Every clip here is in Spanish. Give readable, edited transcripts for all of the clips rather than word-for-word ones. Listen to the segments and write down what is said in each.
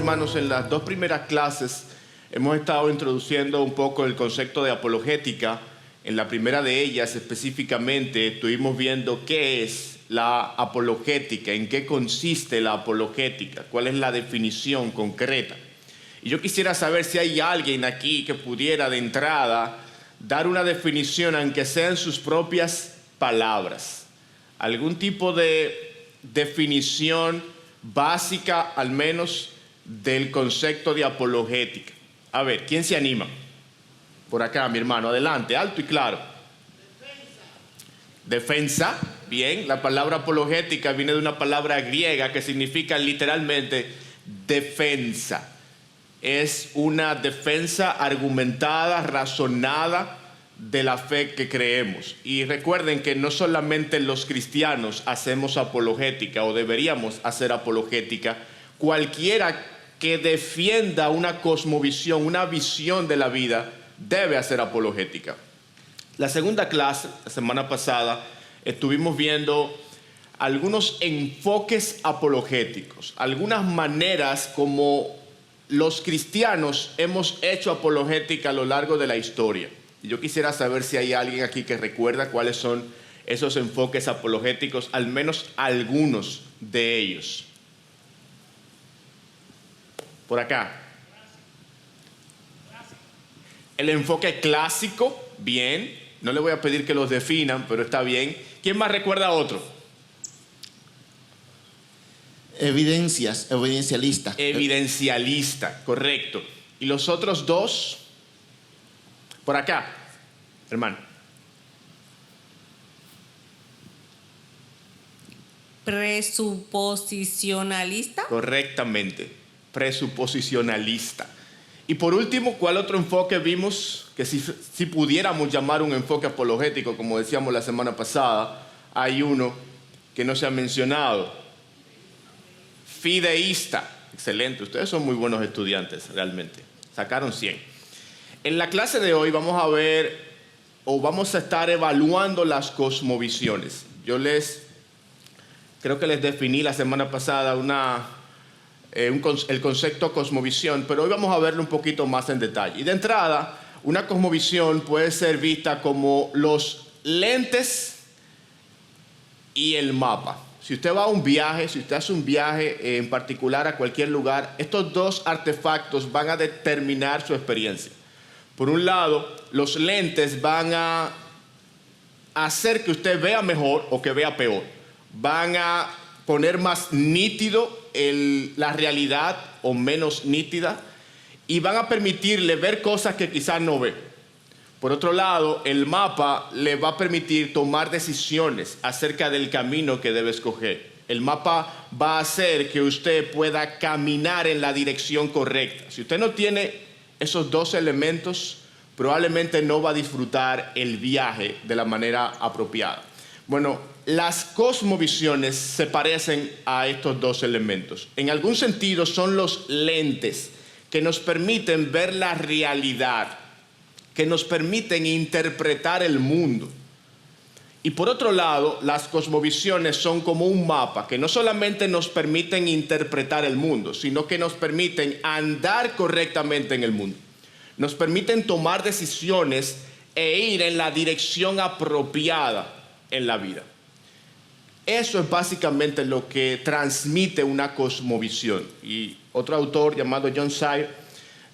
hermanos, en las 2 primeras clases hemos estado introduciendo un poco el concepto de apologética. En la primera de ellas específicamente estuvimos viendo qué es la apologética, en qué consiste la apologética, cuál es la definición concreta. Y yo quisiera saber si hay alguien aquí que pudiera de entrada dar una definición, aunque sea en sus propias palabras. Algún tipo de definición básica, al menos, del concepto de apologética. A ver, ¿quién se anima? Por acá, mi hermano, adelante, alto y claro. Defensa. Bien, la palabra apologética viene de una palabra griega que significa literalmente defensa. Es una defensa argumentada, razonada de la fe que creemos. Y recuerden que no solamente los cristianos hacemos apologética o deberíamos hacer apologética. Cualquiera que defienda una cosmovisión, una visión de la vida, debe hacer apologética. La segunda clase, la semana pasada, estuvimos viendo algunos enfoques apologéticos, algunas maneras como los cristianos hemos hecho apologética a lo largo de la historia. Y yo quisiera saber si hay alguien aquí que recuerda cuáles son esos enfoques apologéticos, al menos algunos de ellos. Por acá. El enfoque clásico, bien. No le voy a pedir que los definan, pero está bien. ¿Quién más recuerda otro? Evidencialista. Evidencialista, correcto. ¿Y los otros dos? Por acá, hermano. Presuposicionalista. Correctamente, presuposicionalista. Y por último, ¿cuál otro enfoque vimos? Que si pudiéramos llamar un enfoque apologético, como decíamos la semana pasada, hay uno que no se ha mencionado. Fideísta. Excelente, ustedes son muy buenos estudiantes, realmente. Sacaron 100. En la clase de hoy vamos a ver, o vamos a estar evaluando las cosmovisiones. Creo que les definí la semana pasada el concepto cosmovisión, pero hoy vamos a verlo un poquito más en detalle. Y de entrada, una cosmovisión puede ser vista como los lentes y el mapa. Si usted va a un viaje, si usted hace un viaje en particular a cualquier lugar, estos dos artefactos van a determinar su experiencia. Por un lado, los lentes van a hacer que usted vea mejor o que vea peor. Van a poner más nítido la realidad o menos nítida y van a permitirle ver cosas que quizás no ve. Por otro lado, el mapa le va a permitir tomar decisiones acerca del camino que debe escoger. El mapa va a hacer que usted pueda caminar en la dirección correcta. Si usted no tiene esos dos elementos, probablemente no va a disfrutar el viaje de la manera apropiada. Bueno, las cosmovisiones se parecen a estos dos elementos. En algún sentido son los lentes que nos permiten ver la realidad, que nos permiten interpretar el mundo. Y por otro lado, las cosmovisiones son como un mapa que no solamente nos permiten interpretar el mundo, sino que nos permiten andar correctamente en el mundo. Nos permiten tomar decisiones e ir en la dirección apropiada en la vida. Eso es básicamente lo que transmite una cosmovisión. Y otro autor llamado John Sire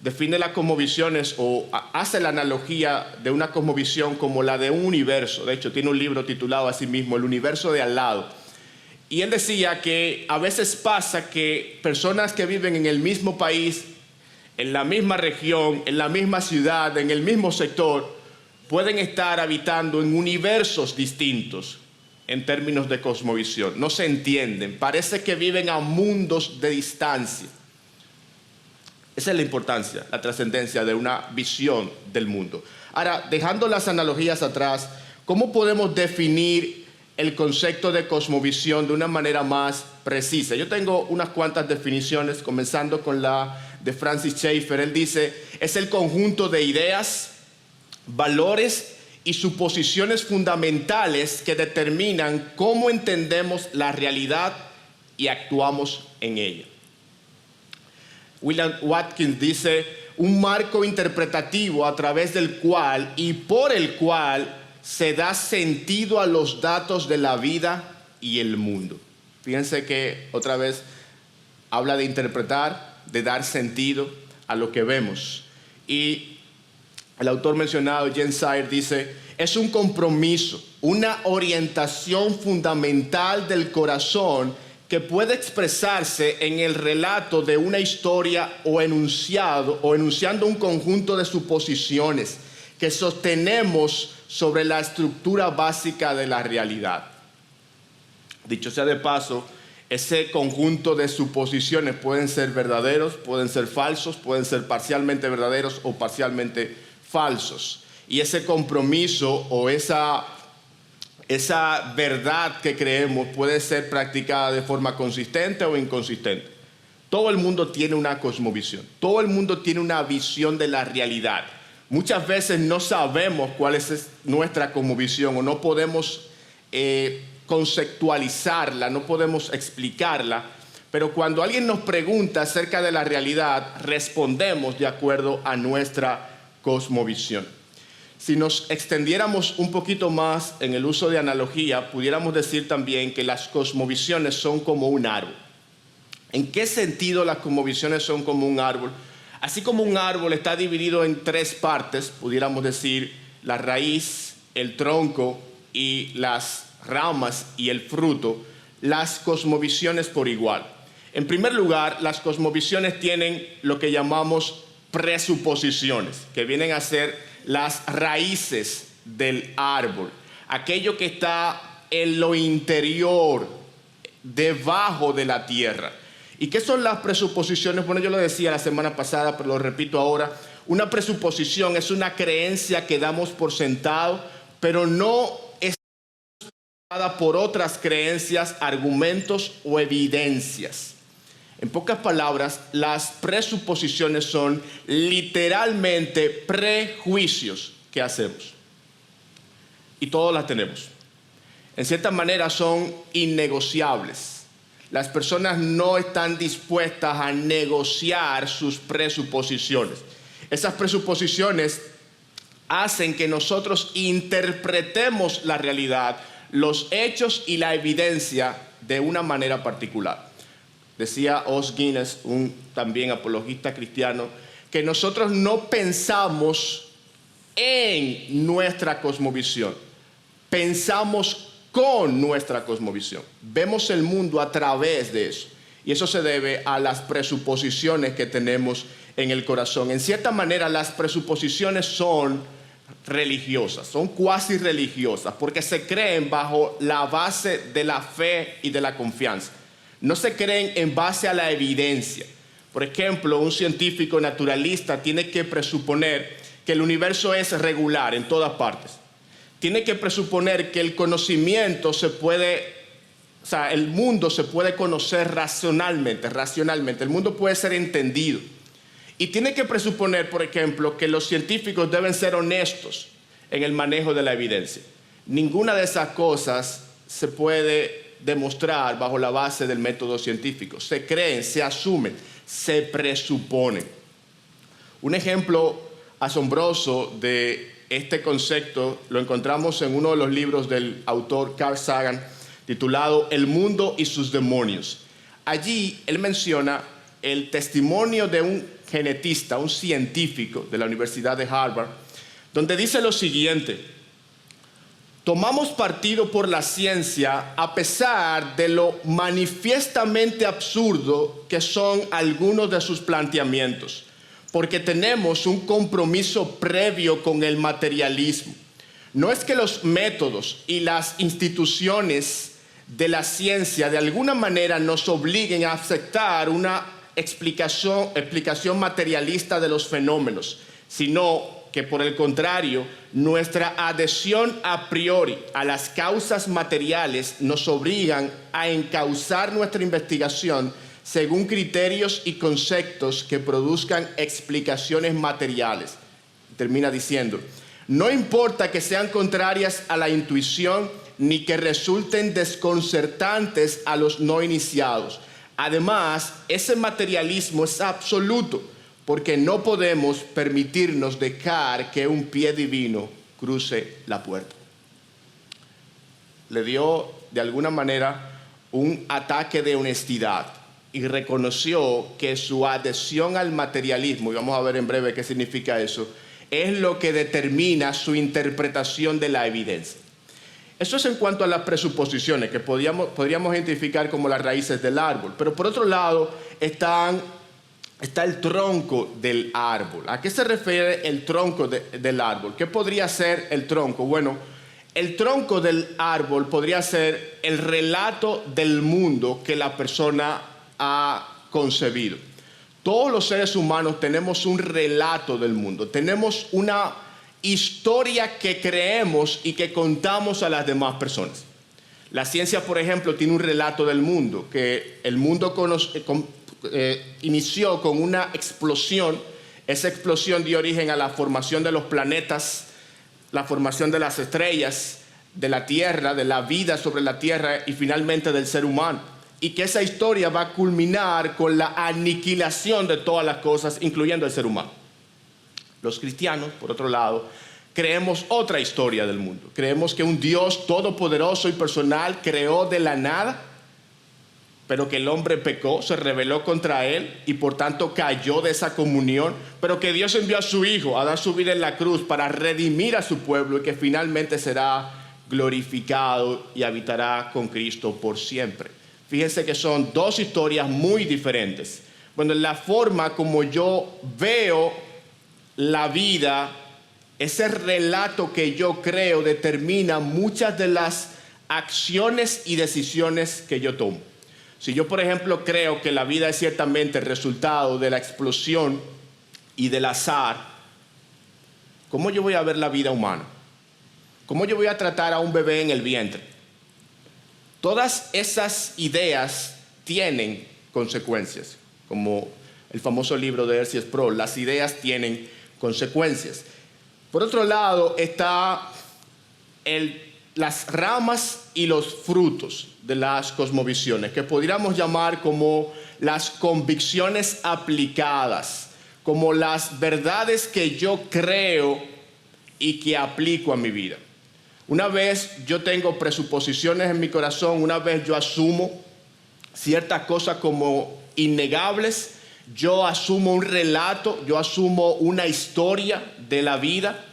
define las cosmovisiones o hace la analogía de una cosmovisión como la de un universo. De hecho, tiene un libro titulado así mismo, El universo de al lado. Y él decía que a veces pasa que personas que viven en el mismo país, en la misma región, en la misma ciudad, en el mismo sector, pueden estar habitando en universos distintos en términos de cosmovisión. No se entienden, parece que viven a mundos de distancia. Esa es la importancia, la trascendencia de una visión del mundo. Ahora, dejando las analogías atrás, ¿cómo podemos definir el concepto de cosmovisión de una manera más precisa? Yo tengo unas cuantas definiciones, comenzando con la de Francis Schaeffer. Él dice, es el conjunto de ideas, valores y suposiciones fundamentales que determinan cómo entendemos la realidad y actuamos en ella. William Watkins dice, un marco interpretativo a través del cual y por el cual se da sentido a los datos de la vida y el mundo. Fíjense que otra vez habla de interpretar, de dar sentido a lo que vemos. Y el autor mencionado, James Sire, dice, es un compromiso, una orientación fundamental del corazón que puede expresarse en el relato de una historia o enunciando un conjunto de suposiciones que sostenemos sobre la estructura básica de la realidad. Dicho sea de paso, ese conjunto de suposiciones pueden ser verdaderos, pueden ser falsos, pueden ser parcialmente verdaderos o parcialmente falsos. Y ese compromiso o esa verdad que creemos puede ser practicada de forma consistente o inconsistente. Todo el mundo tiene una cosmovisión, todo el mundo tiene una visión de la realidad. Muchas veces no sabemos cuál es nuestra cosmovisión o no podemos conceptualizarla, no podemos explicarla, pero cuando alguien nos pregunta acerca de la realidad, respondemos de acuerdo a nuestra cosmovisión. Si nos extendiéramos un poquito más en el uso de analogía, pudiéramos decir también que las cosmovisiones son como un árbol. ¿En qué sentido las cosmovisiones son como un árbol? Así como un árbol está dividido en tres partes, pudiéramos decir la raíz, el tronco y las ramas y el fruto, las cosmovisiones por igual. En primer lugar, las cosmovisiones tienen lo que llamamos presuposiciones, que vienen a ser las raíces del árbol, aquello que está en lo interior, debajo de la tierra. ¿Y qué son las presuposiciones? Bueno, yo lo decía la semana pasada, pero lo repito ahora. Una presuposición es una creencia que damos por sentado, pero no es dada por otras creencias, argumentos o evidencias. En pocas palabras, las presuposiciones son literalmente prejuicios que hacemos. Y todos las tenemos. En cierta manera son innegociables. Las personas no están dispuestas a negociar sus presuposiciones. Esas presuposiciones hacen que nosotros interpretemos la realidad, los hechos y la evidencia de una manera particular. Decía Os Guinness, un también apologista cristiano, que nosotros no pensamos en nuestra cosmovisión, pensamos con nuestra cosmovisión. Vemos el mundo a través de eso. Y eso se debe a las presuposiciones que tenemos en el corazón. En cierta manera, las presuposiciones son religiosas, son cuasi religiosas, porque se creen bajo la base de la fe y de la confianza. No se creen en base a la evidencia. Por ejemplo, un científico naturalista tiene que presuponer que el universo es regular en todas partes. Tiene que presuponer que el conocimiento el mundo se puede conocer racionalmente. El mundo puede ser entendido. Y tiene que presuponer, por ejemplo, que los científicos deben ser honestos en el manejo de la evidencia. Ninguna de esas cosas se puede demostrar bajo la base del método científico. Se creen, se asumen, se presuponen. Un ejemplo asombroso de este concepto lo encontramos en uno de los libros del autor Carl Sagan, titulado El mundo y sus demonios. Allí él menciona el testimonio de un genetista, un científico de la Universidad de Harvard, donde dice lo siguiente: tomamos partido por la ciencia a pesar de lo manifiestamente absurdo que son algunos de sus planteamientos, porque tenemos un compromiso previo con el materialismo. No es que los métodos y las instituciones de la ciencia de alguna manera nos obliguen a aceptar una explicación materialista de los fenómenos, sino que por el contrario, nuestra adhesión a priori a las causas materiales nos obligan a encauzar nuestra investigación según criterios y conceptos que produzcan explicaciones materiales. Termina diciendo: no importa que sean contrarias a la intuición ni que resulten desconcertantes a los no iniciados. Además, ese materialismo es absoluto, porque no podemos permitirnos dejar que un pie divino cruce la puerta. Le dio, de alguna manera, un ataque de honestidad y reconoció que su adhesión al materialismo, y vamos a ver en breve qué significa eso, es lo que determina su interpretación de la evidencia. Eso es en cuanto a las presuposiciones que podríamos identificar como las raíces del árbol. Pero por otro lado está el tronco del árbol. ¿A qué se refiere el tronco del árbol? ¿Qué podría ser el tronco? Bueno, el tronco del árbol podría ser el relato del mundo que la persona ha concebido. Todos los seres humanos tenemos un relato del mundo, tenemos una historia que creemos y que contamos a las demás personas. La ciencia, por ejemplo, tiene un relato del mundo, que el mundo inició con una explosión. Esa explosión dio origen a la formación de los planetas, la formación de las estrellas, de la Tierra, de la vida sobre la Tierra y finalmente del ser humano. Y que esa historia va a culminar con la aniquilación de todas las cosas, incluyendo el ser humano. Los cristianos, por otro lado, creemos otra historia del mundo. Creemos que un Dios todopoderoso y personal creó de la nada, pero que el hombre pecó, se rebeló contra él y por tanto cayó de esa comunión, pero que Dios envió a su Hijo a dar su vida en la cruz para redimir a su pueblo y que finalmente será glorificado y habitará con Cristo por siempre. Fíjense que son dos historias muy diferentes. Bueno, la forma como yo veo la vida, ese relato que yo creo determina muchas de las acciones y decisiones que yo tomo. Si yo, por ejemplo, creo que la vida es ciertamente el resultado de la explosión y del azar, ¿cómo yo voy a ver la vida humana? ¿Cómo yo voy a tratar a un bebé en el vientre? Todas esas ideas tienen consecuencias, como el famoso libro de R.C. Sproul, las ideas tienen consecuencias. Por otro lado está las ramas y los frutos de las cosmovisiones, que podríamos llamar como las convicciones aplicadas, como las verdades que yo creo y que aplico a mi vida. Una vez yo tengo presuposiciones en mi corazón, una vez yo asumo ciertas cosas como innegables, yo asumo un relato, yo asumo una historia de la vida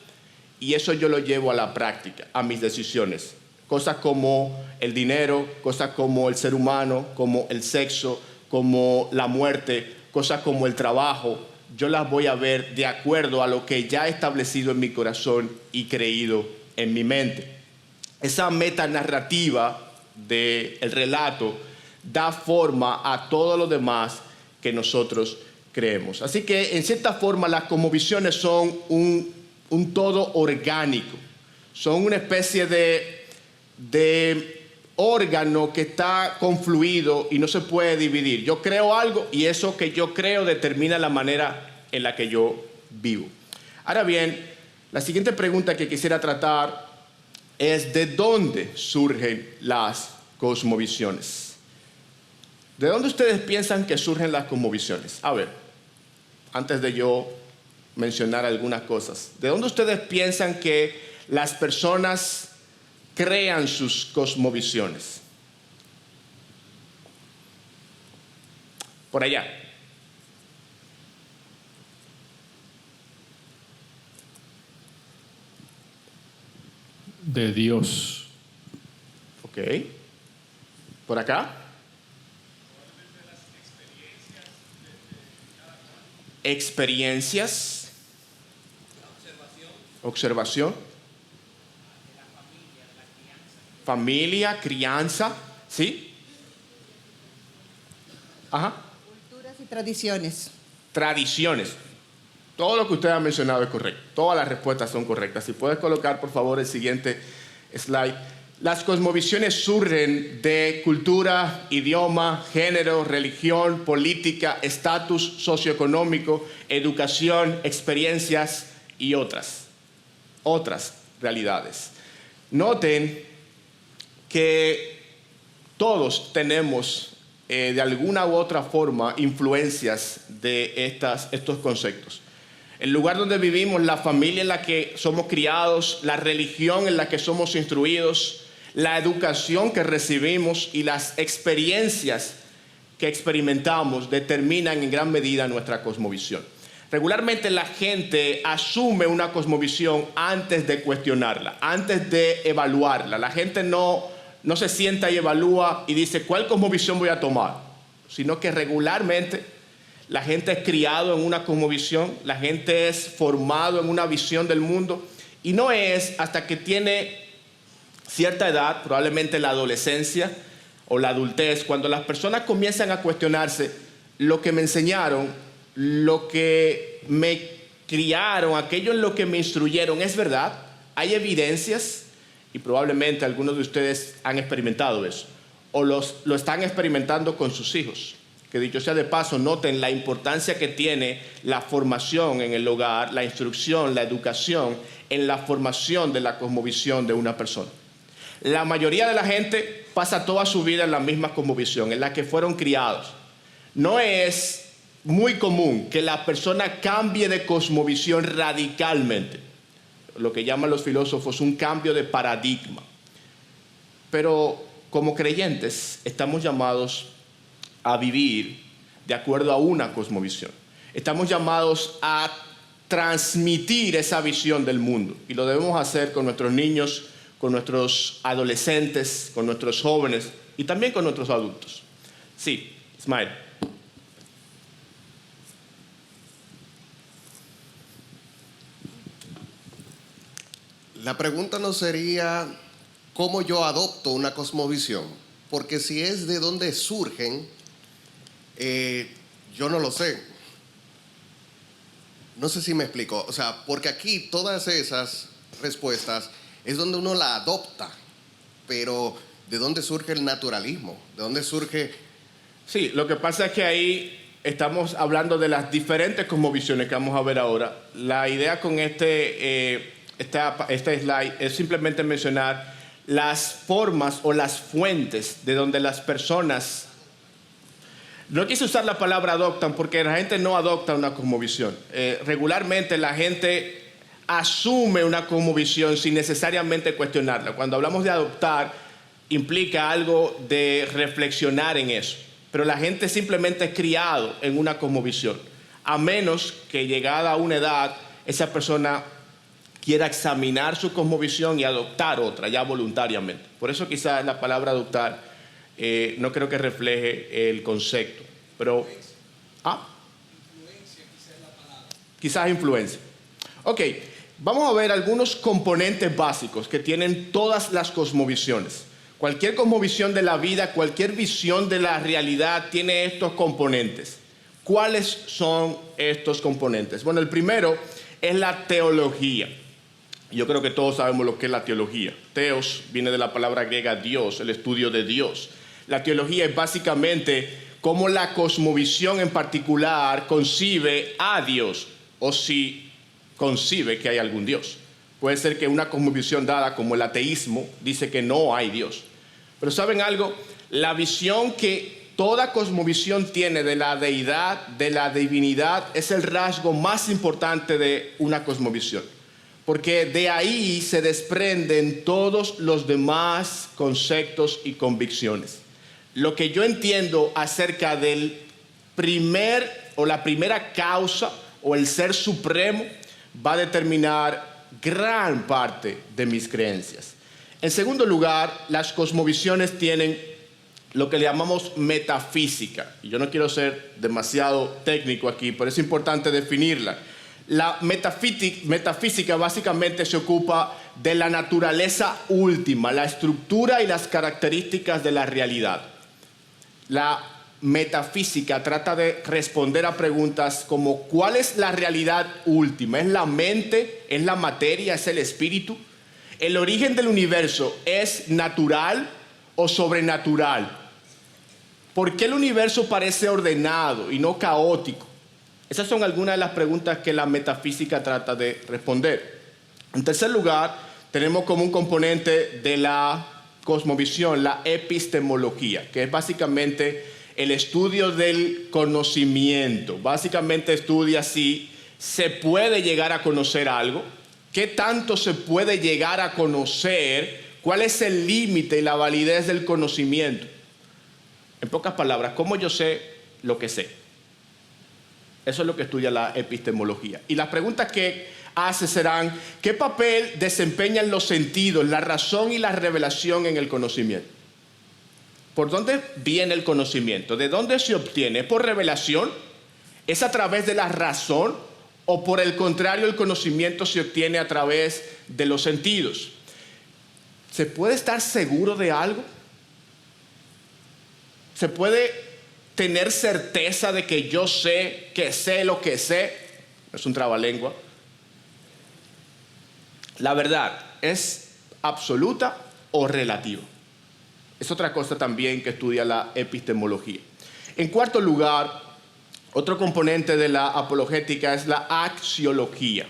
y eso yo lo llevo a la práctica, a mis decisiones. Cosas como el dinero, cosas como el ser humano, como el sexo, como la muerte, cosas como el trabajo, yo las voy a ver de acuerdo a lo que ya he establecido en mi corazón y creído en mi mente. Esa metanarrativa del relato da forma a todo lo demás que nosotros creemos. Así que en cierta forma las cosmovisiones son un todo orgánico, son una especie de órgano que está confluido y no se puede dividir. Yo creo algo y eso que yo creo determina la manera en la que yo vivo. Ahora bien, la siguiente pregunta que quisiera tratar es ¿de dónde surgen las cosmovisiones? ¿De dónde ustedes piensan que surgen las cosmovisiones? A ver, antes de yo mencionar algunas cosas, ¿de dónde ustedes piensan que las personas crean sus cosmovisiones? Por allá. De Dios. Ok. ¿Por acá? Experiencias. Observación. Familia, crianza. ¿Sí? Ajá. Culturas y tradiciones. Tradiciones. Todo lo que usted ha mencionado es correcto. Todas las respuestas son correctas. Si puedes colocar, por favor, el siguiente slide. Las cosmovisiones surgen de cultura, idioma, género, religión, política, estatus socioeconómico, educación, experiencias y otras realidades. Noten que todos tenemos de alguna u otra forma influencias de estos conceptos. El lugar donde vivimos, la familia en la que somos criados, la religión en la que somos instruidos, la educación que recibimos y las experiencias que experimentamos determinan en gran medida nuestra cosmovisión. Regularmente la gente asume una cosmovisión antes de cuestionarla, antes de evaluarla. La gente no se sienta y evalúa y dice, ¿cuál cosmovisión voy a tomar? Sino que regularmente la gente es criado en una cosmovisión, la gente es formado en una visión del mundo y no es hasta que tiene cierta edad, probablemente la adolescencia o la adultez, cuando las personas comienzan a cuestionarse lo que me enseñaron, lo que me criaron, aquello en lo que me instruyeron, ¿es verdad? ¿Hay evidencias? Y probablemente algunos de ustedes han experimentado eso o lo están experimentando con sus hijos. Que dicho sea de paso, noten la importancia que tiene la formación en el hogar, la instrucción, la educación en la formación de la cosmovisión de una persona. La mayoría de la gente pasa toda su vida en la misma cosmovisión, en la que fueron criados. No es muy común que la persona cambie de cosmovisión radicalmente, lo que llaman los filósofos un cambio de paradigma. Pero como creyentes estamos llamados a vivir de acuerdo a una cosmovisión. Estamos llamados a transmitir esa visión del mundo y lo debemos hacer con nuestros niños, con nuestros adolescentes, con nuestros jóvenes y también con nuestros adultos. Sí, Ismael. La pregunta no sería cómo yo adopto una cosmovisión, porque si es de dónde surgen, yo no lo sé. No sé si me explico. O sea, porque aquí todas esas respuestas es donde uno la adopta, pero ¿de dónde surge el naturalismo? ¿De dónde surge? Sí, lo que pasa es que ahí estamos hablando de las diferentes cosmovisiones que vamos a ver ahora. La idea con este slide es simplemente mencionar las formas o las fuentes de donde las personas, no quise usar la palabra adoptan porque la gente no adopta una cosmovisión. Regularmente la gente asume una cosmovisión sin necesariamente cuestionarla. Cuando hablamos de adoptar, implica algo de reflexionar en eso. Pero la gente simplemente es criado en una cosmovisión, a menos que llegada a una edad, esa persona quiera examinar su cosmovisión y adoptar otra, ya voluntariamente. Por eso quizás la palabra adoptar no creo que refleje el concepto. Pero, influencia quizás es la palabra. Quizás influencia. Ok, vamos a ver algunos componentes básicos que tienen todas las cosmovisiones. Cualquier cosmovisión de la vida, cualquier visión de la realidad tiene estos componentes. ¿Cuáles son estos componentes? Bueno, el primero es la teología. Yo creo que todos sabemos lo que es la teología. Teos viene de la palabra griega Dios, el estudio de Dios. La teología es básicamente cómo la cosmovisión en particular concibe a Dios, o si concibe que hay algún Dios. Puede ser que una cosmovisión dada como el ateísmo dice que no hay Dios. Pero ¿saben algo? La visión que toda cosmovisión tiene de la deidad, de la divinidad, es el rasgo más importante de una cosmovisión. Porque de ahí se desprenden todos los demás conceptos y convicciones. Lo que yo entiendo acerca del la primera causa o el ser supremo va a determinar gran parte de mis creencias. En segundo lugar, las cosmovisiones tienen lo que le llamamos metafísica. Y yo no quiero ser demasiado técnico aquí, pero es importante definirla. La metafísica básicamente se ocupa de la naturaleza última, la estructura y las características de la realidad. La metafísica trata de responder a preguntas como ¿cuál es la realidad última? ¿Es la mente? ¿Es la materia? ¿Es el espíritu? ¿El origen del universo es natural o sobrenatural? ¿Por qué el universo parece ordenado y no caótico? Esas son algunas de las preguntas que la metafísica trata de responder. En tercer lugar, tenemos como un componente de la cosmovisión la epistemología, que es básicamente el estudio del conocimiento. Básicamente estudia si se puede llegar a conocer algo, qué tanto se puede llegar a conocer, cuál es el límite y la validez del conocimiento. En pocas palabras, ¿cómo yo sé lo que sé? Eso es lo que estudia la epistemología. Y las preguntas que hace serán: ¿qué papel desempeñan los sentidos, la razón y la revelación en el conocimiento? ¿Por dónde viene el conocimiento? ¿De dónde se obtiene? ¿Es por revelación? ¿Es a través de la razón? ¿O por el contrario, el conocimiento se obtiene a través de los sentidos? ¿Se puede estar seguro de algo? ¿Se puede tener certeza de que yo sé lo que sé? Es un trabalengua. La verdad, ¿es absoluta o relativa? Es otra cosa también que estudia la epistemología. En cuarto lugar, otro componente de la apologética es la axiología.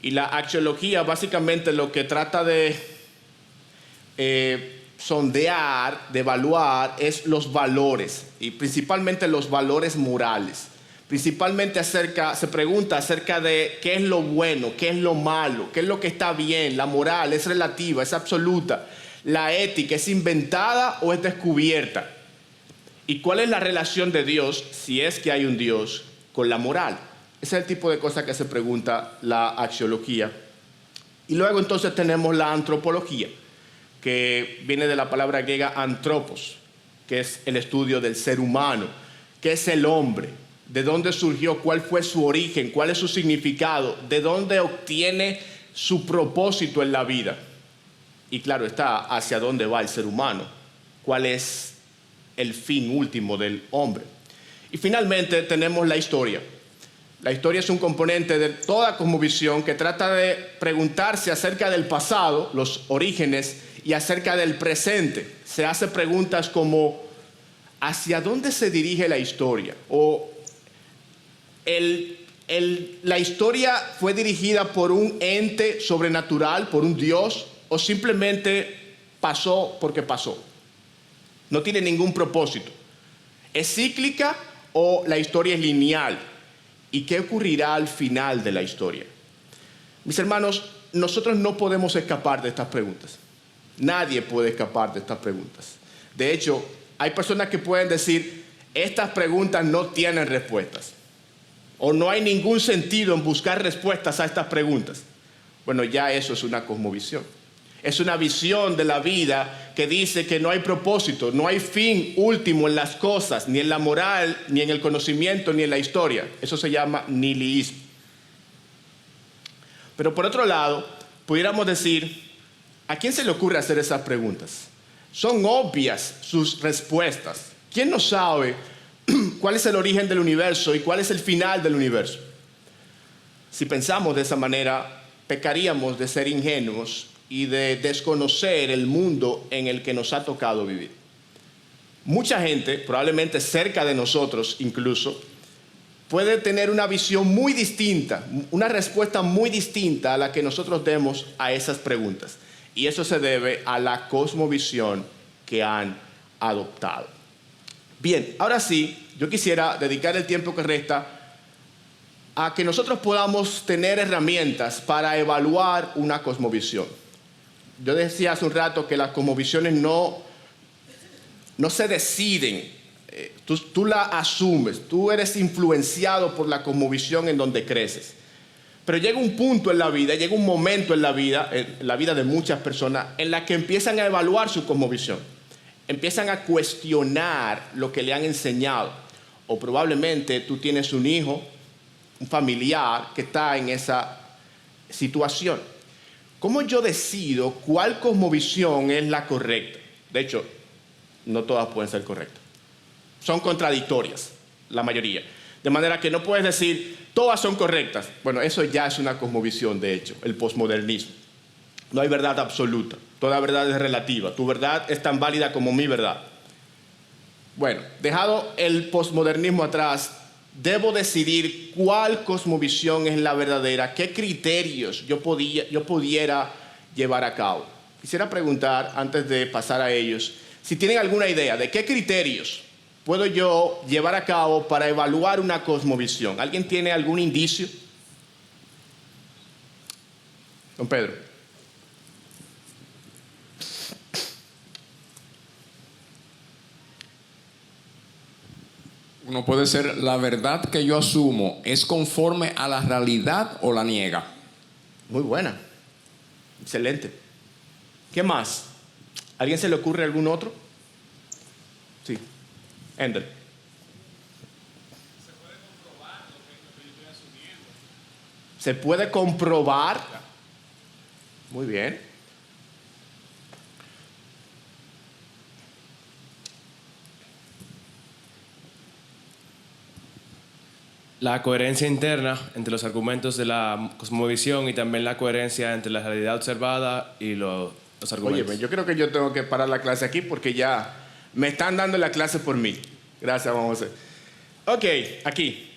Y la axiología básicamente lo que trata de sondear, de evaluar, es los valores, y principalmente los valores morales. Principalmente se pregunta acerca de qué es lo bueno, qué es lo malo, qué es lo que está bien. La moral es relativa, es absoluta. La ética es inventada o es descubierta. ¿Y cuál es la relación de Dios, si es que hay un Dios, con la moral? Ese es el tipo de cosas que se pregunta la axiología. Y luego entonces tenemos la antropología, que viene de la palabra griega antropos, que es el estudio del ser humano. ¿Qué es el hombre? ¿De dónde surgió? ¿Cuál fue su origen? ¿Cuál es su significado? ¿De dónde obtiene su propósito en la vida? Y claro está, ¿hacia dónde va el ser humano? ¿Cuál es el fin último del hombre? Y finalmente tenemos la historia. La historia es un componente de toda cosmovisión que trata de preguntarse acerca del pasado, los orígenes, y acerca del presente. Se hace preguntas como: ¿hacia dónde se dirige la historia? O ¿la historia fue dirigida por un ente sobrenatural, por un Dios, o simplemente pasó porque pasó? No tiene ningún propósito. ¿Es cíclica o la historia es lineal? ¿Y qué ocurrirá al final de la historia? Mis hermanos, nosotros no podemos escapar de estas preguntas. Nadie puede escapar de estas preguntas. De hecho, hay personas que pueden decir: estas preguntas no tienen respuestas, o no hay ningún sentido en buscar respuestas a estas preguntas. Bueno, ya eso es una cosmovisión. Es una visión de la vida que dice que no hay propósito, no hay fin último en las cosas, ni en la moral, ni en el conocimiento, ni en la historia. Eso se llama nihilismo. Pero por otro lado, pudiéramos decir: ¿a quién se le ocurre hacer esas preguntas? Son obvias sus respuestas. ¿Quién no sabe cuál es el origen del universo y cuál es el final del universo? Si pensamos de esa manera, pecaríamos de ser ingenuos y de desconocer el mundo en el que nos ha tocado vivir. Mucha gente, probablemente cerca de nosotros incluso, puede tener una visión muy distinta, una respuesta muy distinta a la que nosotros demos a esas preguntas. Y eso se debe a la cosmovisión que han adoptado. Bien, ahora sí, yo quisiera dedicar el tiempo que resta a que nosotros podamos tener herramientas para evaluar una cosmovisión. Yo decía hace un rato que las cosmovisiones no se deciden, tú la asumes, tú eres influenciado por la cosmovisión en donde creces. Pero llega un punto en la vida, llega un momento en la vida de muchas personas, en la que empiezan a evaluar su cosmovisión. Empiezan a cuestionar lo que le han enseñado. O probablemente tú tienes un hijo, un familiar que está en esa situación. ¿Cómo yo decido cuál cosmovisión es la correcta? De hecho, no todas pueden ser correctas. Son contradictorias, la mayoría. De manera que no puedes decir: todas son correctas. Bueno, eso ya es una cosmovisión, de hecho, el posmodernismo. No hay verdad absoluta. Toda verdad es relativa. Tu verdad es tan válida como mi verdad. Bueno, dejado el posmodernismo atrás, debo decidir cuál cosmovisión es la verdadera, qué criterios yo pudiera llevar a cabo. Quisiera preguntar, antes de pasar a ellos, si tienen alguna idea de qué criterios puedo yo llevar a cabo para evaluar una cosmovisión? ¿Alguien tiene algún indicio? Don Pedro. Uno puede ser, la verdad que yo asumo, ¿es conforme a la realidad o la niega? Muy buena. Excelente. ¿Qué más? ¿Alguien se le ocurre algún otro? Sí. Ender. Se puede comprobar. Muy bien. La coherencia interna entre los argumentos de la cosmovisión y también la coherencia entre la realidad observada y los argumentos. Oye, yo creo que yo tengo que parar la clase aquí porque ya me están dando la clase por mí. Gracias, vamos a hacer. Ok, aquí.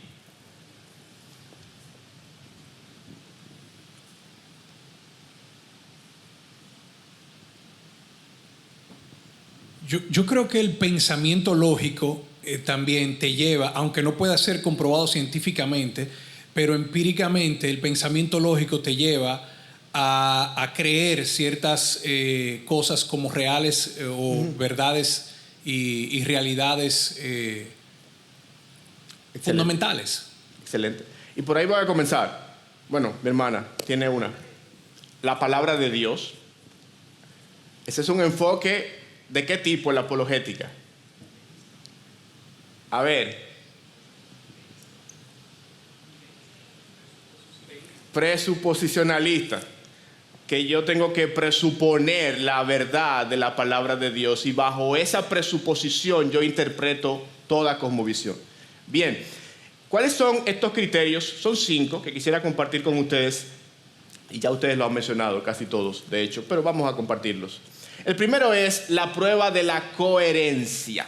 Yo creo que el pensamiento lógico también te lleva, aunque no pueda ser comprobado científicamente, pero empíricamente el pensamiento lógico te lleva a creer ciertas cosas como reales o verdades y realidades fundamentales. Excelente. Y por ahí voy a comenzar. Bueno, mi hermana tiene una. La palabra de Dios. Ese es un enfoque de qué tipo en la apologética. A ver. Presuposicionalista. Que yo tengo que presuponer la verdad de la palabra de Dios y bajo esa presuposición yo interpreto toda cosmovisión. Bien, ¿cuáles son estos criterios? Son 5 que quisiera compartir con ustedes y ya ustedes lo han mencionado casi todos, de hecho, pero vamos a compartirlos. El primero es la prueba de la coherencia.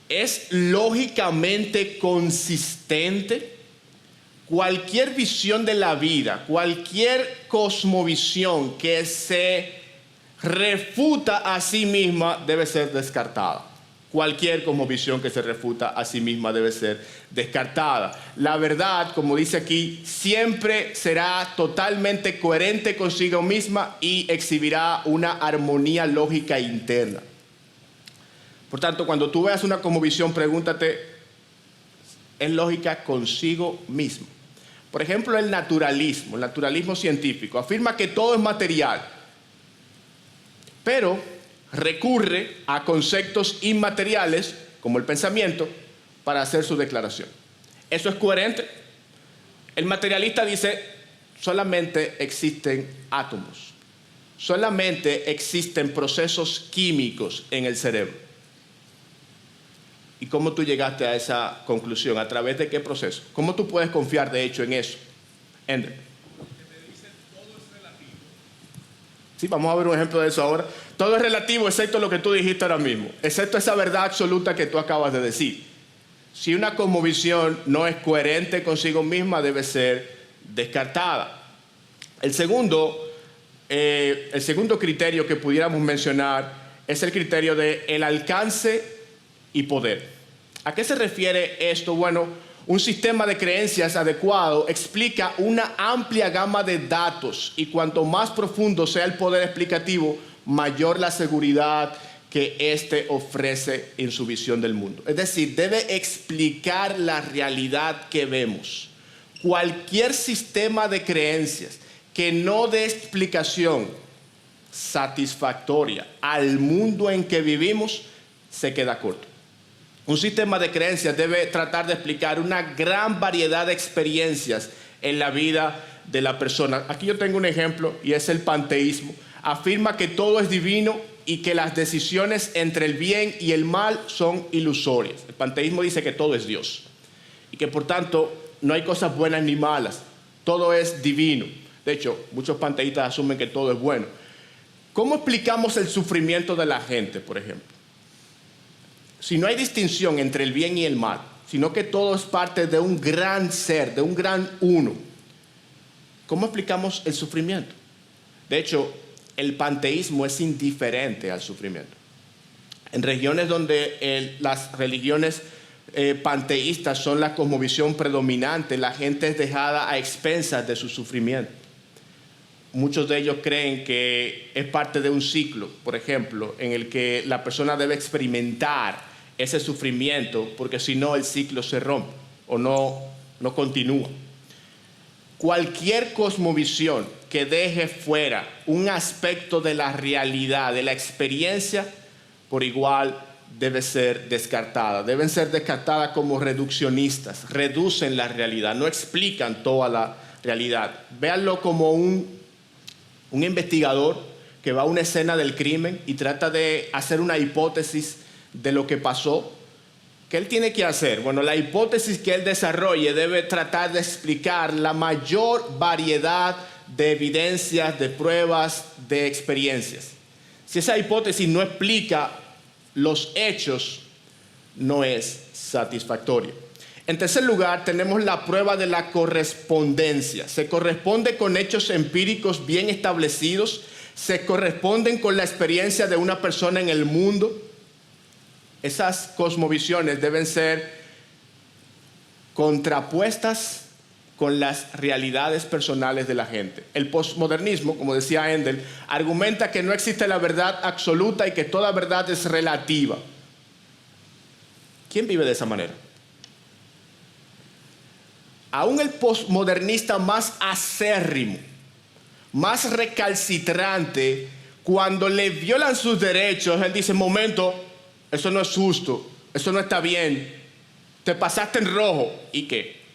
¿Es lógicamente consistente? Cualquier visión de la vida, cualquier cosmovisión que se refuta a sí misma debe ser descartada. Cualquier cosmovisión que se refuta a sí misma debe ser descartada. La verdad, como dice aquí, siempre será totalmente coherente consigo misma y exhibirá una armonía lógica interna. Por tanto, cuando tú veas una cosmovisión, pregúntate, ¿es lógica consigo mismo? Por ejemplo, el naturalismo científico, afirma que todo es material, pero recurre a conceptos inmateriales, como el pensamiento, para hacer su declaración. ¿Eso es coherente? El materialista dice, solamente existen átomos, solamente existen procesos químicos en el cerebro. ¿Y cómo tú llegaste a esa conclusión? ¿A través de qué proceso? ¿Cómo tú puedes confiar, de hecho, en eso? Ender. Sí, vamos a ver un ejemplo de eso ahora. Todo es relativo, excepto lo que tú dijiste ahora mismo. Excepto esa verdad absoluta que tú acabas de decir. Si una cosmovisión no es coherente consigo misma, debe ser descartada. El segundo criterio que pudiéramos mencionar es el criterio de el alcance y poder. ¿A qué se refiere esto? Bueno, un sistema de creencias adecuado explica una amplia gama de datos y cuanto más profundo sea el poder explicativo, mayor la seguridad que éste ofrece en su visión del mundo. Es decir, debe explicar la realidad que vemos. Cualquier sistema de creencias que no dé explicación satisfactoria al mundo en que vivimos se queda corto. Un sistema de creencias debe tratar de explicar una gran variedad de experiencias en la vida de la persona. Aquí yo tengo un ejemplo y es el panteísmo. Afirma que todo es divino y que las decisiones entre el bien y el mal son ilusorias. El panteísmo dice que todo es Dios y que por tanto no hay cosas buenas ni malas. Todo es divino. De hecho, muchos panteístas asumen que todo es bueno. ¿Cómo explicamos el sufrimiento de la gente, por ejemplo? Si no hay distinción entre el bien y el mal, sino que todo es parte de un gran ser, de un gran uno, ¿cómo explicamos el sufrimiento? De hecho, el panteísmo es indiferente al sufrimiento. En regiones donde las religiones panteístas son la cosmovisión predominante, la gente es dejada a expensas de su sufrimiento. Muchos de ellos creen que es parte de un ciclo, por ejemplo, en el que la persona debe experimentar ese sufrimiento, porque si no el ciclo se rompe o no continúa. Cualquier cosmovisión que deje fuera un aspecto de la realidad, de la experiencia, por igual debe ser descartada. Deben ser descartadas como reduccionistas, reducen la realidad, no explican toda la realidad. Véanlo como un investigador que va a una escena del crimen y trata de hacer una hipótesis de lo que pasó. ¿Qué él tiene que hacer? Bueno, la hipótesis que él desarrolle debe tratar de explicar la mayor variedad de evidencias, de pruebas, de experiencias. Si esa hipótesis no explica los hechos, no es satisfactoria. En tercer lugar, tenemos la prueba de la correspondencia. Se corresponde con hechos empíricos bien establecidos, se corresponden con la experiencia de una persona en el mundo. Esas cosmovisiones deben ser contrapuestas con las realidades personales de la gente. El posmodernismo, como decía Endel, argumenta que no existe la verdad absoluta y que toda verdad es relativa. ¿Quién vive de esa manera? Aún el posmodernista más acérrimo, más recalcitrante, cuando le violan sus derechos, él dice: momento, eso no es justo, eso no está bien, te pasaste en rojo. ¿Y qué?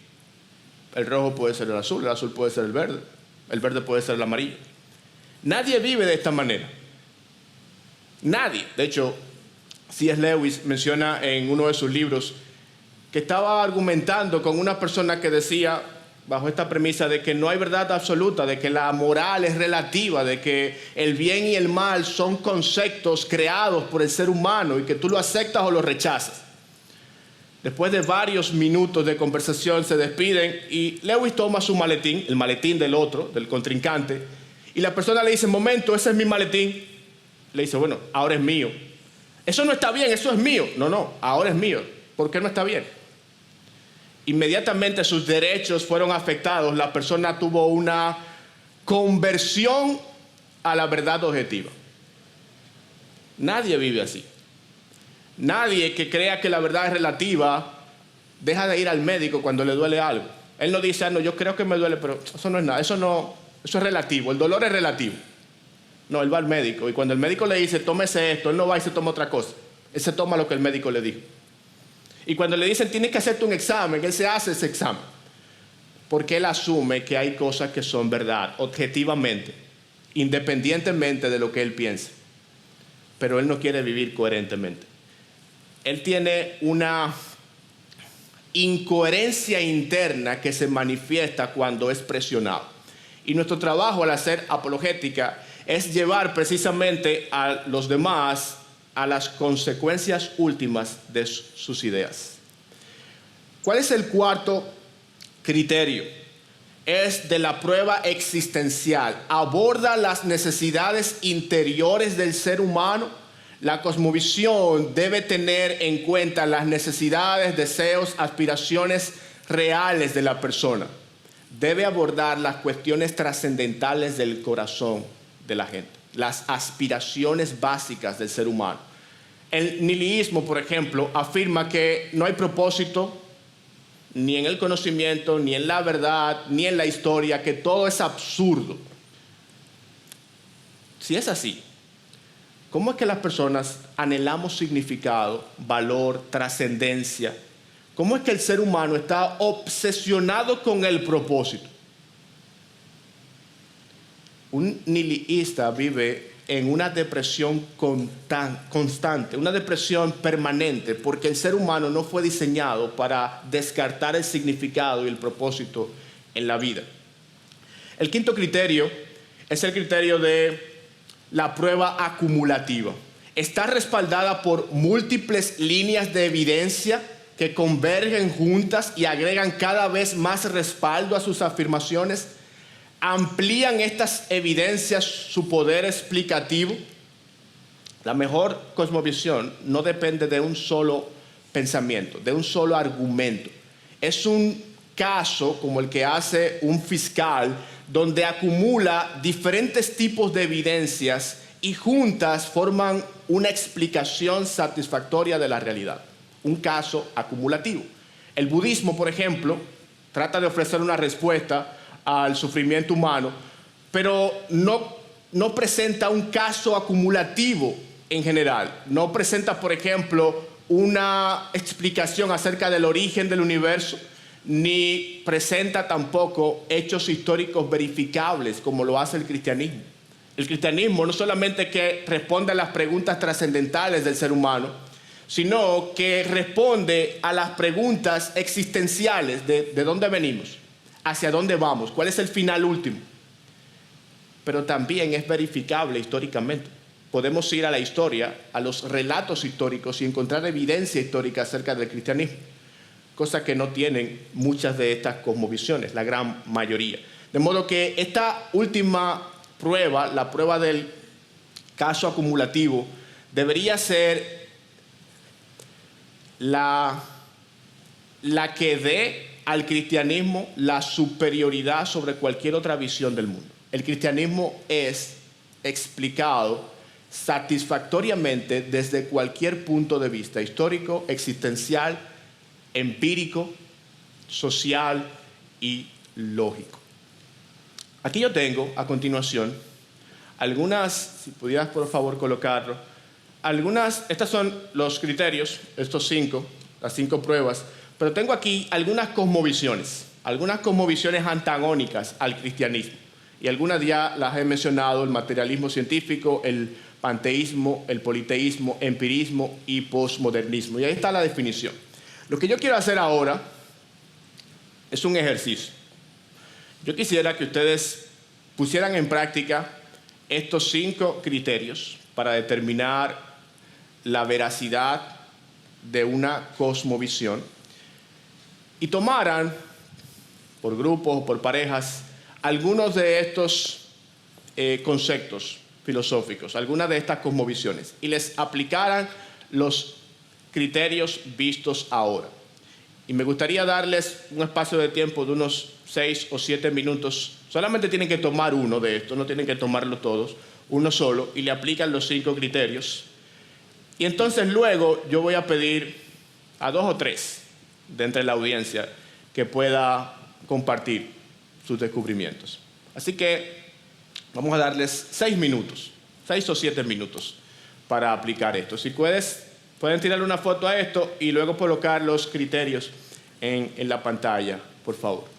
El rojo puede ser el azul puede ser el verde puede ser el amarillo. Nadie vive de esta manera. Nadie. De hecho, C.S. Lewis menciona en uno de sus libros que estaba argumentando con una persona que decía, bajo esta premisa de que no hay verdad absoluta, de que la moral es relativa, de que el bien y el mal son conceptos creados por el ser humano y que tú lo aceptas o lo rechazas. Después de varios minutos de conversación se despiden y Lewis toma su maletín, el maletín del otro, del contrincante, y la persona le dice: momento, ese es mi maletín. Le dice: bueno, ahora es mío. Eso no está bien, eso es mío. No, ahora es mío. ¿Por qué no está bien? Inmediatamente sus derechos fueron afectados. La persona tuvo una conversión a la verdad objetiva. Nadie vive así. Nadie que crea que la verdad es relativa deja de ir al médico cuando le duele algo. Él no dice: no, yo creo que me duele, pero eso no es nada, eso es relativo, el dolor es relativo. No, él va al médico y cuando el médico le dice: tómese esto, él no va y se toma otra cosa. Él se toma lo que el médico le dijo. Y cuando le dicen: tienes que hacerte un examen, él se hace ese examen. Porque él asume que hay cosas que son verdad, objetivamente, independientemente de lo que él piense. Pero él no quiere vivir coherentemente. Él tiene una incoherencia interna que se manifiesta cuando es presionado. Y nuestro trabajo al hacer apologética es llevar precisamente a los demás a las consecuencias últimas de sus ideas. ¿Cuál es el cuarto criterio? Es de la prueba existencial. Aborda las necesidades interiores del ser humano. La cosmovisión debe tener en cuenta las necesidades, deseos, aspiraciones reales de la persona. Debe abordar las cuestiones trascendentales del corazón de la gente, las aspiraciones básicas del ser humano. El nihilismo, por ejemplo, afirma que no hay propósito ni en el conocimiento, ni en la verdad, ni en la historia, que todo es absurdo. Si es así, ¿cómo es que las personas anhelamos significado, valor, trascendencia? ¿Cómo es que el ser humano está obsesionado con el propósito? Un nihilista vive en una depresión constante, una depresión permanente, porque el ser humano no fue diseñado para descartar el significado y el propósito en la vida. El quinto criterio es el criterio de la prueba acumulativa. Está respaldada por múltiples líneas de evidencia que convergen juntas y agregan cada vez más respaldo a sus afirmaciones. Amplían estas evidencias su poder explicativo. La mejor cosmovisión no depende de un solo pensamiento, de un solo argumento. Es un caso como el que hace un fiscal, donde acumula diferentes tipos de evidencias y juntas forman una explicación satisfactoria de la realidad. Un caso acumulativo. El budismo, por ejemplo, trata de ofrecer una respuesta al sufrimiento humano, pero no presenta un caso acumulativo en general. No presenta, por ejemplo, una explicación acerca del origen del universo, ni presenta tampoco hechos históricos verificables como lo hace el cristianismo. El cristianismo no solamente que responde a las preguntas trascendentales del ser humano, sino que responde a las preguntas existenciales de dónde venimos, hacia dónde vamos, cuál es el final último. Pero también es verificable históricamente. Podemos ir a la historia, a los relatos históricos y encontrar evidencia histórica acerca del cristianismo, cosa que no tienen muchas de estas cosmovisiones, la gran mayoría. De modo que esta última prueba, la prueba del caso acumulativo, debería ser la que dé al cristianismo la superioridad sobre cualquier otra visión del mundo. El cristianismo es explicado satisfactoriamente desde cualquier punto de vista histórico, existencial, empírico, social y lógico. Aquí yo tengo a continuación algunas, si pudieras por favor colocarlo, estos son los criterios, estos 5, las 5 pruebas, pero tengo aquí algunas cosmovisiones antagónicas al cristianismo. Y algunas ya las he mencionado: el materialismo científico, el panteísmo, el politeísmo, empirismo y posmodernismo. Y ahí está la definición. Lo que yo quiero hacer ahora es un ejercicio. Yo quisiera que ustedes pusieran en práctica estos 5 criterios para determinar la veracidad de una cosmovisión y tomaran, por grupos o por parejas, algunos de estos conceptos filosóficos, algunas de estas cosmovisiones, y les aplicaran los criterios vistos ahora. Y me gustaría darles un espacio de tiempo de unos 6 o 7 minutos. Solamente tienen que tomar uno de estos, no tienen que tomarlo todos, uno solo, y le aplican los 5 criterios. Y entonces luego yo voy a pedir a 2 o 3 de entre la audiencia que pueda compartir sus descubrimientos. Así que vamos a darles 6 minutos, 6 o 7 minutos para aplicar esto. Si pueden tirarle una foto a esto y luego colocar los criterios en la pantalla, por favor.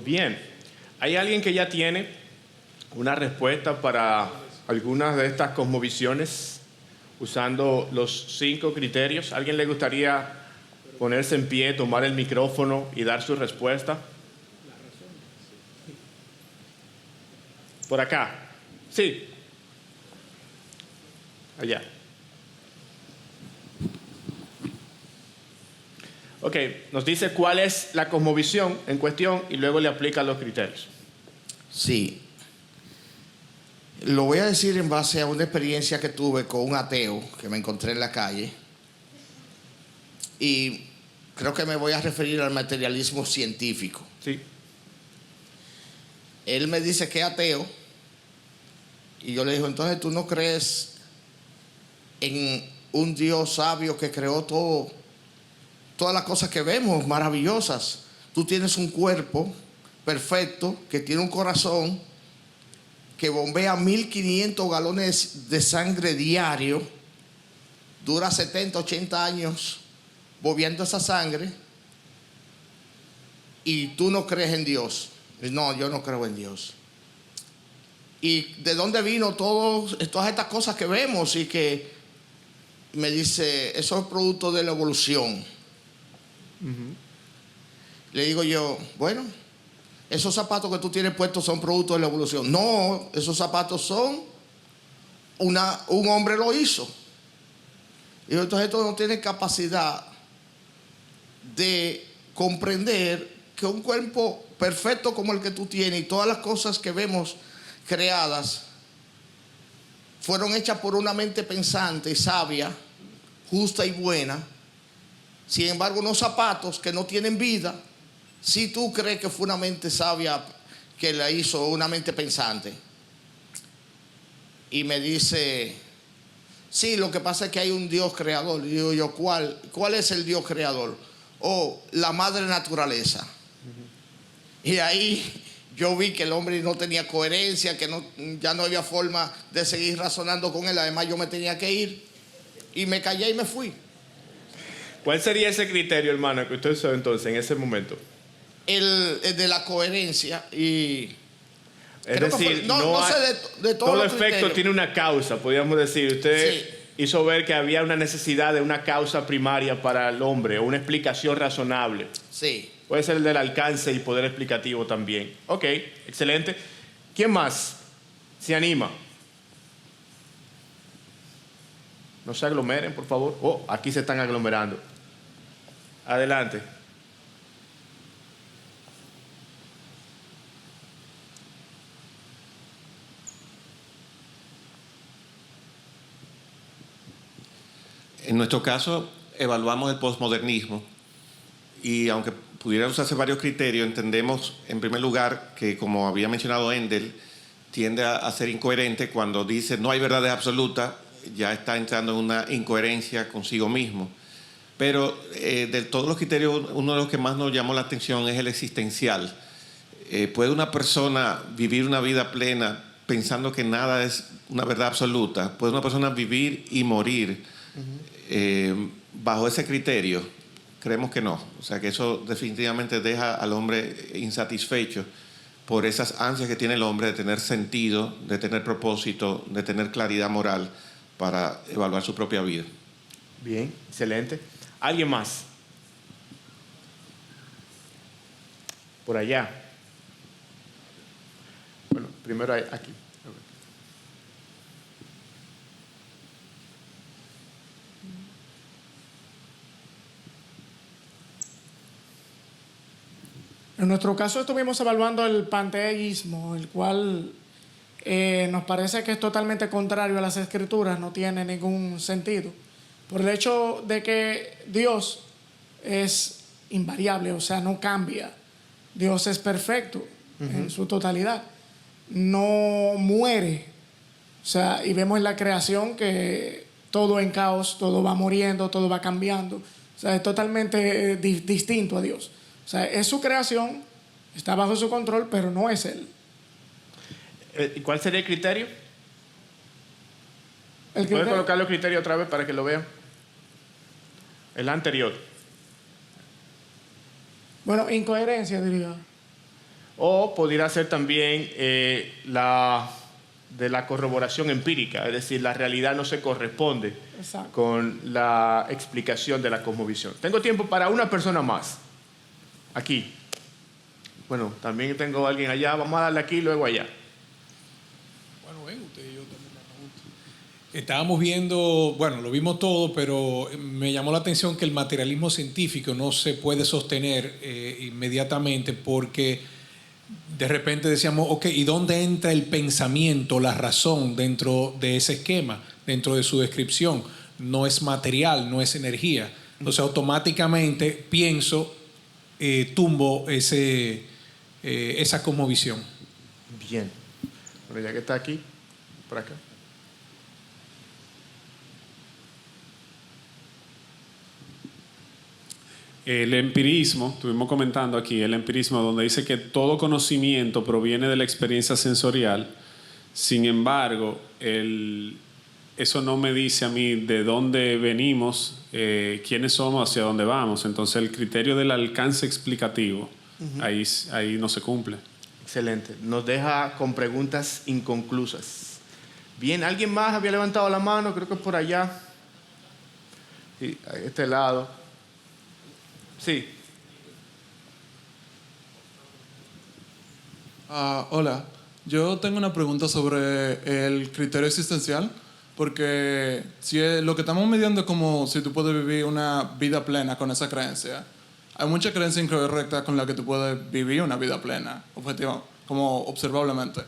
Bien, ¿hay alguien que ya tiene una respuesta para algunas de estas cosmovisiones usando los 5 criterios? ¿A alguien le gustaría ponerse en pie, tomar el micrófono y dar su respuesta? Por acá. Sí. Allá. Ok, nos dice cuál es la cosmovisión en cuestión y luego le aplica los criterios. Sí. Lo voy a decir en base a una experiencia que tuve con un ateo que me encontré en la calle. Y creo que me voy a referir al materialismo científico. Sí. Él me dice que es ateo. Y yo le digo, entonces tú no crees en un Dios sabio que creó todas las cosas que vemos, maravillosas. Tú tienes un cuerpo perfecto, que tiene un corazón que bombea 1500 galones de sangre diario, dura 70, 80 años bombeando esa sangre, y tú no crees en Dios. No, yo no creo en Dios. ¿Y de dónde vino todas estas cosas que vemos? Y que me dice, eso es producto de la evolución. Le digo yo, bueno, esos zapatos que tú tienes puestos son producto de la evolución. No, esos zapatos son un hombre lo hizo. Y entonces tú no tienes capacidad de comprender que un cuerpo perfecto como el que tú tienes y todas las cosas que vemos creadas fueron hechas por una mente pensante, sabia, justa y buena. Sin embargo, unos zapatos que no tienen vida, si tú crees que fue una mente sabia que la hizo, una mente pensante. Y me dice, sí, lo que pasa es que hay un Dios creador. Y digo yo, ¿cuál es el Dios creador? Oh, la madre naturaleza. Y ahí yo vi que el hombre no tenía coherencia, que ya no había forma de seguir razonando con él. Además, yo me tenía que ir. Y me callé y me fui. ¿Cuál sería ese criterio, hermano, que usted usó entonces en ese momento? El de la coherencia y... Es creo que decir, fue- no hay- sé de todos todo los efecto criterios. tiene una causa, podríamos decir. Usted Sí. hizo ver que había una necesidad de una causa primaria para el hombre, o una explicación razonable. Sí. Puede ser el del alcance y poder explicativo también. Ok, excelente. ¿Quién más se anima? No se aglomeren, por favor. Oh, aquí se están aglomerando. Adelante. En nuestro caso, evaluamos el posmodernismo y aunque pudieran usarse varios criterios, entendemos en primer lugar que, como había mencionado Endel, tiende a ser incoherente cuando dice no hay verdades absolutas, ya está entrando en una incoherencia consigo mismo. Pero de todos los criterios, uno de los que más nos llamó la atención es el existencial. ¿Puede una persona vivir una vida plena pensando que nada es una verdad absoluta? ¿Puede una persona vivir y morir bajo ese criterio? Creemos que no. O sea, que eso definitivamente deja al hombre insatisfecho por esas ansias que tiene el hombre de tener sentido, de tener propósito, de tener claridad moral para evaluar su propia vida. Bien, excelente. ¿Alguien más? Por allá. Bueno, primero aquí. En nuestro caso estuvimos evaluando el panteísmo, el cual nos parece que es totalmente contrario a las escrituras, no tiene ningún sentido. Por el hecho de que Dios es invariable, o sea, no cambia. Dios es perfecto en su totalidad. No muere. O sea, y vemos en la creación que todo en caos, todo va muriendo, todo va cambiando. O sea, es totalmente distinto a Dios. O sea, es su creación, está bajo su control, pero no es Él. ¿Y cuál sería el criterio? El ¿Puedes criterio- colocar los criterios otra vez para que lo vean? El anterior. Bueno, incoherencia diría. O pudiera ser también la de la corroboración empírica, es decir, la realidad no se corresponde Exacto. con la explicación de la cosmovisión. Tengo tiempo para una persona más. Aquí. Bueno, también tengo a alguien allá. Vamos a darle aquí y luego allá. Bueno, ven usted y yo también la pregunta. Estábamos viendo, bueno, lo vimos todo, pero me llamó la atención que el materialismo científico no se puede sostener inmediatamente porque de repente decíamos, ok, ¿y dónde entra el pensamiento, la razón dentro de ese esquema, dentro de su descripción? No es material, no es energía. Entonces automáticamente pienso, tumbo esa cosmovisión. Bien. Bueno, ya que está aquí, por acá. El empirismo, estuvimos comentando aquí, el empirismo donde dice que todo conocimiento proviene de la experiencia sensorial. Sin embargo, eso no me dice a mí de dónde venimos, quiénes somos, hacia dónde vamos. Entonces el criterio del alcance explicativo, ahí no se cumple. Excelente. Nos deja con preguntas inconclusas. Bien, ¿alguien más había levantado la mano? Creo que por allá. Sí, a este lado. Sí. Hola, yo tengo una pregunta sobre el criterio existencial. Porque si es, lo que estamos midiendo es como si tú puedes vivir una vida plena con esa creencia. Hay mucha creencia incorrecta con la que tú puedes vivir una vida plena, objetiva, como observablemente.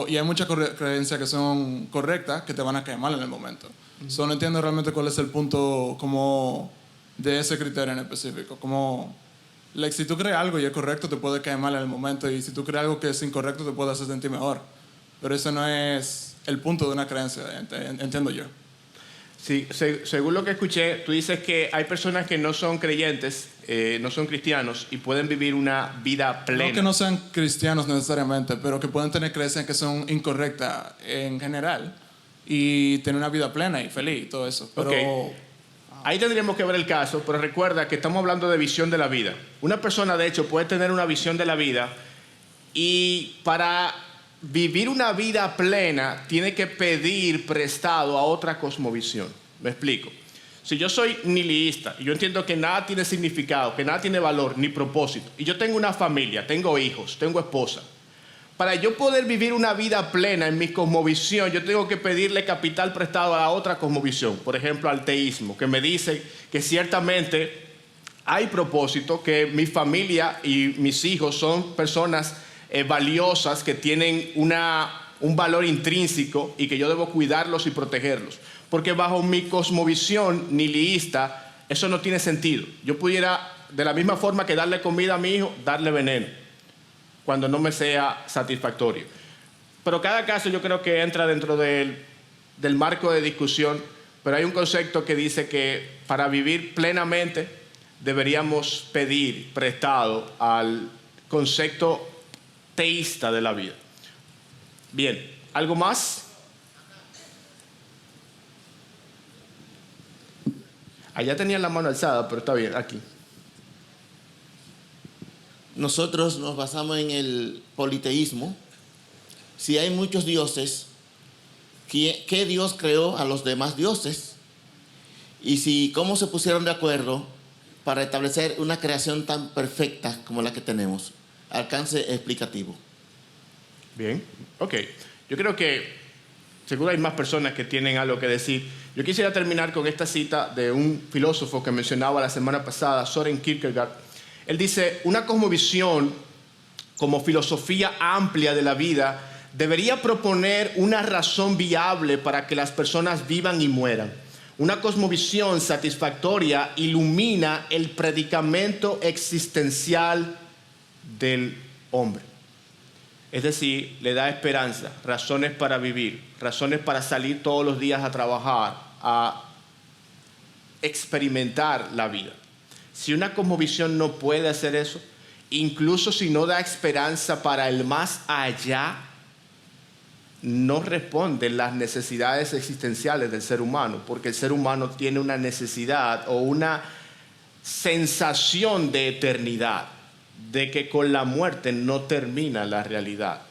Y hay muchas creencias que son correctas que te van a quemar en el momento. No entiendo realmente cuál es el punto como de ese criterio en específico. Como, si tú crees algo y es correcto, te puede quemar en el momento. Y si tú crees algo que es incorrecto, te puede hacer sentir mejor. Pero ese no es el punto de una creencia, entiendo yo. Sí, según lo que escuché, tú dices que hay personas que no son creyentes, no son cristianos y pueden vivir una vida plena. No que no sean cristianos necesariamente, pero que pueden tener creencias que son incorrectas en general y tener una vida plena y feliz y todo eso. Pero Okay. Ahí tendríamos que ver el caso, pero recuerda que estamos hablando de visión de la vida. Una persona, de hecho, puede tener una visión de la vida y para vivir una vida plena tiene que pedir prestado a otra cosmovisión. Me explico. Si yo soy nihilista y yo entiendo que nada tiene significado, que nada tiene valor ni propósito, y yo tengo una familia, tengo hijos, tengo esposa, para yo poder vivir una vida plena en mi cosmovisión, yo tengo que pedirle capital prestado a la otra cosmovisión. Por ejemplo, al teísmo, que me dice que ciertamente hay propósito, que mi familia y mis hijos son personas valiosas, que tienen un valor intrínseco y que yo debo cuidarlos y protegerlos. Porque bajo mi cosmovisión nihilista, eso no tiene sentido. Yo pudiera, de la misma forma que darle comida a mi hijo, darle veneno, cuando no me sea satisfactorio. Pero cada caso yo creo que entra dentro del marco de discusión, pero hay un concepto que dice que para vivir plenamente deberíamos pedir prestado al concepto teísta de la vida. Bien, ¿algo más? Allá tenían la mano alzada, pero está bien, aquí. Nosotros nos basamos en el politeísmo. Si hay muchos dioses, ¿qué Dios creó a los demás dioses? Y cómo se pusieron de acuerdo para establecer una creación tan perfecta como la que tenemos. Alcance explicativo. Bien, ok. Yo creo que seguro hay más personas que tienen algo que decir. Yo quisiera terminar con esta cita de un filósofo que mencionaba la semana pasada, Søren Kierkegaard. Él dice, una cosmovisión como filosofía amplia de la vida debería proponer una razón viable para que las personas vivan y mueran. Una cosmovisión satisfactoria ilumina el predicamento existencial del hombre. Es decir, le da esperanza, razones para vivir, razones para salir todos los días a trabajar, a experimentar la vida. Si una cosmovisión no puede hacer eso, incluso si no da esperanza para el más allá, no responde las necesidades existenciales del ser humano, porque el ser humano tiene una necesidad o una sensación de eternidad, de que con la muerte no termina la realidad.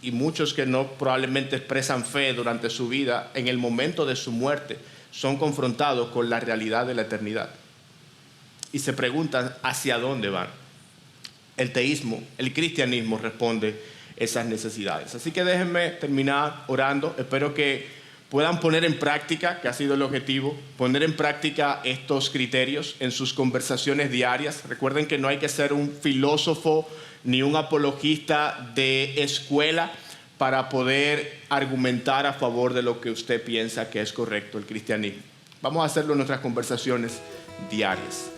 Y muchos que no probablemente expresan fe durante su vida, en el momento de su muerte, son confrontados con la realidad de la eternidad. Y se preguntan hacia dónde van. El teísmo, el cristianismo responde esas necesidades. Así que déjenme terminar orando. Espero que puedan poner en práctica, que ha sido el objetivo, poner en práctica estos criterios en sus conversaciones diarias. Recuerden que no hay que ser un filósofo ni un apologista de escuela para poder argumentar a favor de lo que usted piensa que es correcto, el cristianismo. Vamos a hacerlo en nuestras conversaciones diarias.